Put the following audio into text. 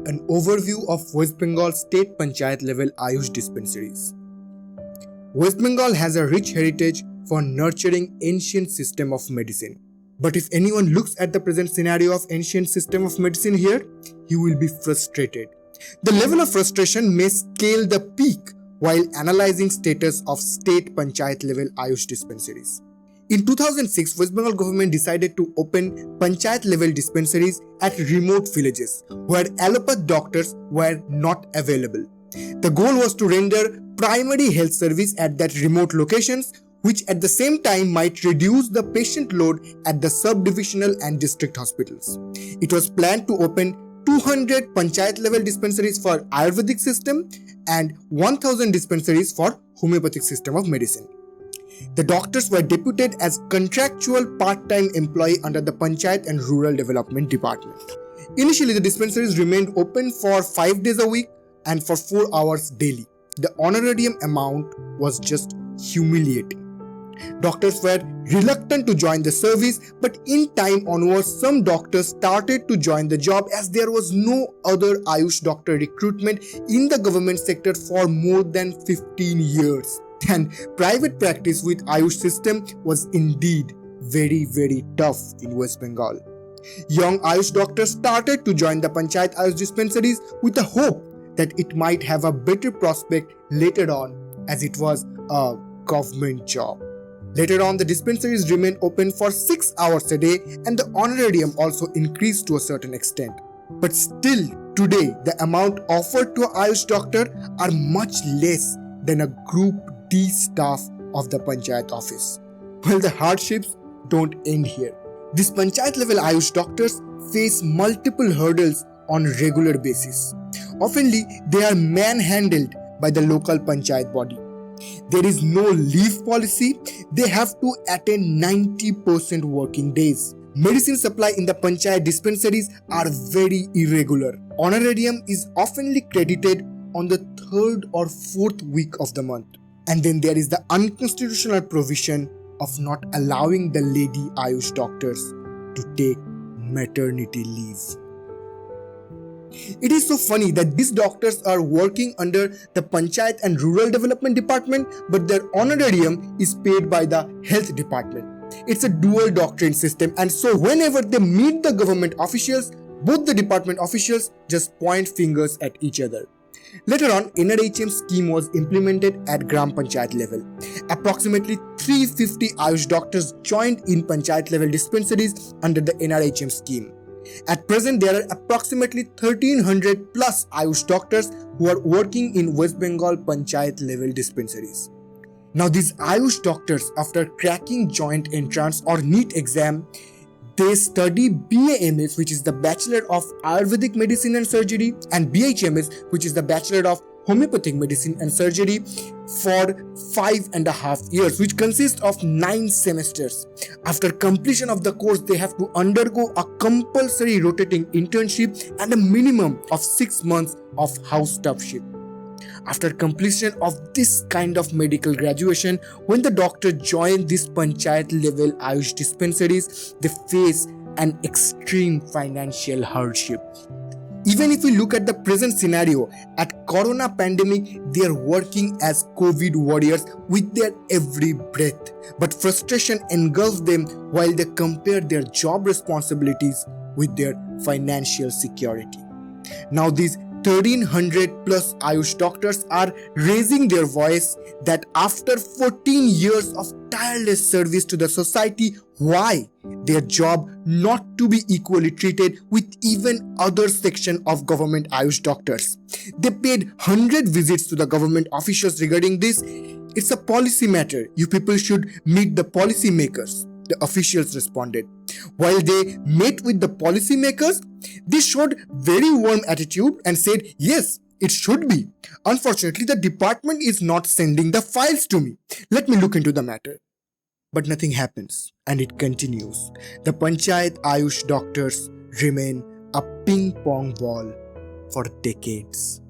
An overview of West Bengal state panchayat level Ayush dispensaries. West Bengal has a rich heritage for nurturing ancient system of medicine. But if anyone looks at the present scenario of ancient system of medicine here, he will be frustrated. The level of frustration may scale the peak while analyzing status of state panchayat level Ayush dispensaries. In 2006, West Bengal government decided to open panchayat level dispensaries at remote villages where allopath doctors were not available. The goal was to render primary health service at that remote locations, which at the same time might reduce the patient load at the sub-divisional and district hospitals. It was planned to open 200 panchayat level dispensaries for Ayurvedic system and 1000 dispensaries for homeopathic system of medicine. The doctors were deputed as contractual part-time employee under the Panchayat and Rural Development Department. Initially, the dispensaries remained open for 5 days a week and for 4 hours daily. The honorarium amount was just humiliating. Doctors were reluctant to join the service, but in time onwards, some doctors started to join the job as there was no other Ayush doctor recruitment in the government sector for more than 15 years. And private practice with Ayush system was indeed very tough in West Bengal. Young Ayush doctors started to join the Panchayat Ayush dispensaries with the hope that it might have a better prospect later on as it was a government job. Later on, the dispensaries remained open for 6 hours a day and the honorarium also increased to a certain extent. But still, today, the amount offered to an Ayush doctor are much less than a Group D staff of the Panchayat office. Well, the hardships don't end here. These Panchayat level Ayush doctors face multiple hurdles on regular basis. Oftenly, they are manhandled by the local Panchayat body. There is no leave policy. They have to attend 90% working days. Medicine supply in the Panchayat dispensaries are very irregular. Honorarium is oftenly credited on the 3rd or 4th week of the month. And then there is the unconstitutional provision of not allowing the lady Ayush doctors to take maternity leave. It is so funny that these doctors are working under the Panchayat and Rural Development Department, but their honorarium is paid by the Health Department. It's a dual doctrine system, and so whenever they meet the government officials, both the department officials just point fingers at each other. Later on, NRHM scheme was implemented at Gram Panchayat level. Approximately 350 Ayush doctors joined in Panchayat level dispensaries under the NRHM scheme. At present, there are approximately 1300 plus Ayush doctors who are working in West Bengal Panchayat level dispensaries. Now, these Ayush doctors, after cracking joint entrance or NEET exam, they study BAMS, which is the Bachelor of Ayurvedic Medicine and Surgery, and BHMS, which is the Bachelor of Homeopathic Medicine and Surgery, for 5.5 years, which consists of 9 semesters. After completion of the course, they have to undergo a compulsory rotating internship and a minimum of 6 months of house staffship. After completion of this kind of medical graduation, when the doctor join these Panchayat level Ayush dispensaries, they face an extreme financial hardship. Even if we look at the present scenario, at Corona pandemic, they are working as COVID warriors with their every breath. But frustration engulfs them while they compare their job responsibilities with their financial security. Now these 1300 plus Ayush doctors are raising their voice that after 14 years of tireless service to the society, why their job not to be equally treated with even other section of government Ayush doctors. They paid 100 visits to the government officials regarding this. It's a policy matter. You people should meet the policy makers. The officials responded. While they met with the policymakers, they showed very warm attitude and said, yes, it should be. Unfortunately, the department is not sending the files to me. Let me look into the matter. But nothing happens and it continues. The Panchayat Ayush doctors remain a ping pong ball for decades.